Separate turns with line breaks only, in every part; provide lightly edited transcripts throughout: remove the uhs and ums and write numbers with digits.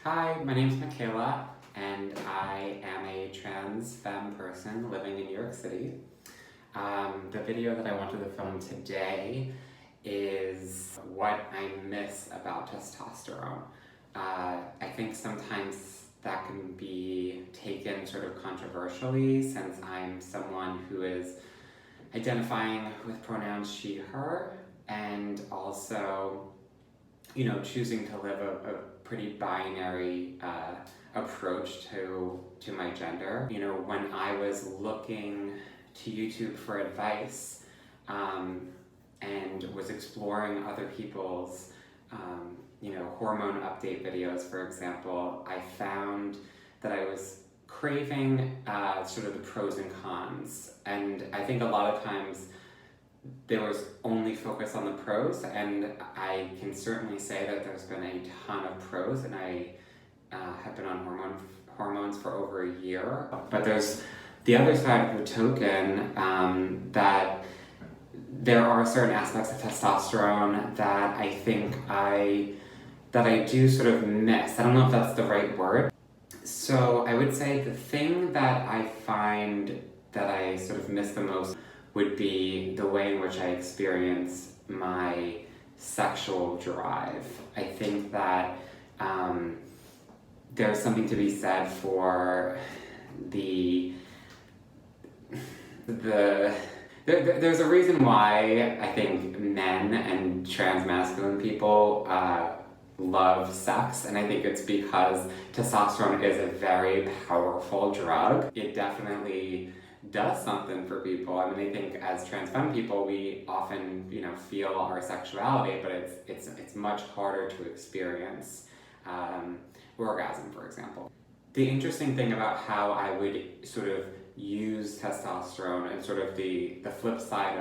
Hi, my name is Michaela, and I am a trans femme person living in New York City. The video that I wanted to film today is what I miss about testosterone. I think sometimes that can be taken sort of controversially, since I'm someone who is identifying with pronouns she, her, and also, choosing to live a pretty binary approach to my gender. When I was looking to YouTube for advice and was exploring other people's hormone update videos, for example, I found that I was craving sort of the pros and cons, and I think a lot of times there was only focus on the pros, and I can certainly say that there's been a ton of pros, and I have been on hormones for over a year. But there's the other side of the token, that there are certain aspects of testosterone that I think I do sort of miss. I don't know if that's the right word. So I would say the thing that I find that I sort of miss the most would be the way in which I experience my sexual drive. I think that there's something to be said for there's a reason why I think men and trans masculine people love sex, and I think it's because testosterone is a very powerful drug. It definitely does something for people. I mean, I think as trans femme people, we often, feel our sexuality, but it's much harder to experience orgasm, for example. The interesting thing about how I would sort of use testosterone and sort of the flip side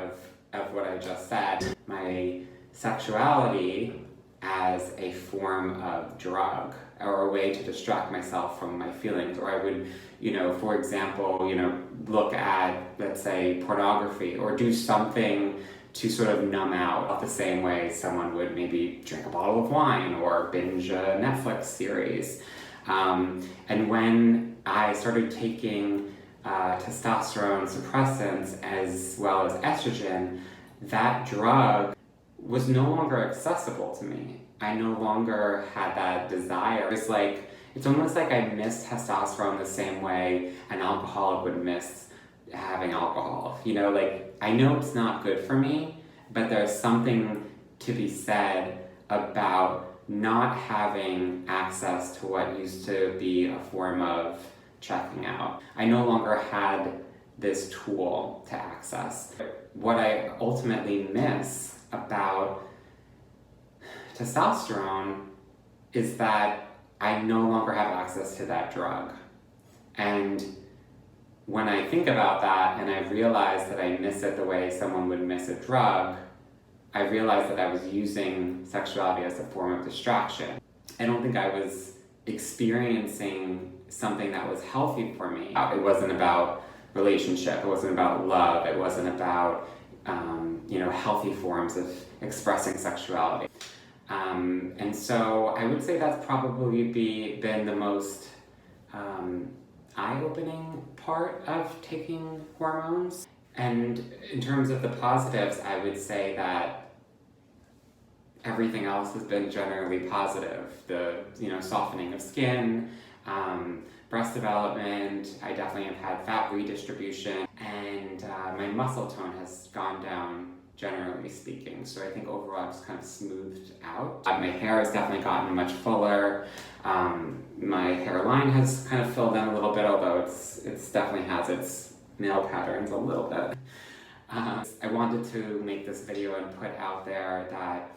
of what I just said, my sexuality as a form of drug or a way to distract myself from my feelings, or I would, for example, look at, let's say, pornography, or do something to sort of numb out the same way someone would maybe drink a bottle of wine or binge a Netflix series. And when I started taking testosterone suppressants as well as estrogen, that drug was no longer accessible to me. I no longer had that desire. It's almost like I missed testosterone the same way an alcoholic would miss having alcohol. I know it's not good for me, but there's something to be said about not having access to what used to be a form of checking out. I no longer had this tool to access. What I ultimately miss about testosterone is that I no longer have access to that drug. And when I think about that and I realize that I miss it the way someone would miss a drug, I realized that I was using sexuality as a form of distraction. I don't think I was experiencing something that was healthy for me. It wasn't about relationship, it wasn't about love, it wasn't about healthy forms of expressing sexuality. And so I would say that's probably been the most eye-opening part of taking hormones. And in terms of the positives, I would say that everything else has been generally positive. The softening of skin, breast development, I definitely have had fat redistribution, and my muscle tone has gone down, generally speaking. So I think overall it's kind of smoothed out. My hair has definitely gotten much fuller. My hairline has kind of filled in a little bit, although it's definitely has its male patterns a little bit. I wanted to make this video and put out there that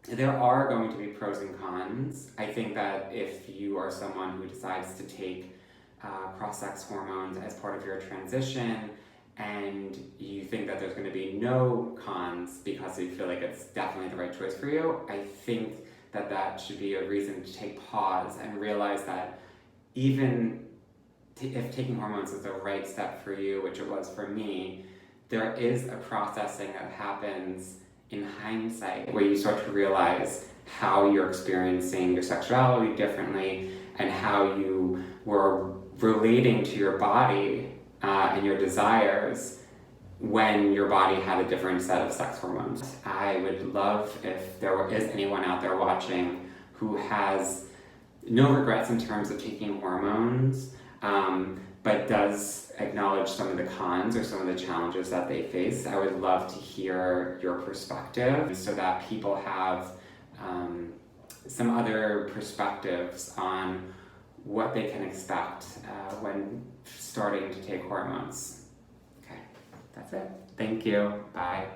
there are going to be pros and cons. I think that if you are someone who decides to take cross-sex hormones as part of your transition, and you think that there's going to be no cons because you feel like it's definitely the right choice for you, I think that should be a reason to take pause and realize that even if taking hormones is the right step for you, which it was for me, there is a processing that happens in hindsight where you start to realize how you're experiencing your sexuality differently and how you were relating to your body and your desires when your body had a different set of sex hormones. I would love if there is anyone out there watching who has no regrets in terms of taking hormones, but does acknowledge some of the cons or some of the challenges that they face. I would love to hear your perspective so that people have some other perspectives on what they can expect when starting to take hormones. Okay, that's it. Thank you. Bye.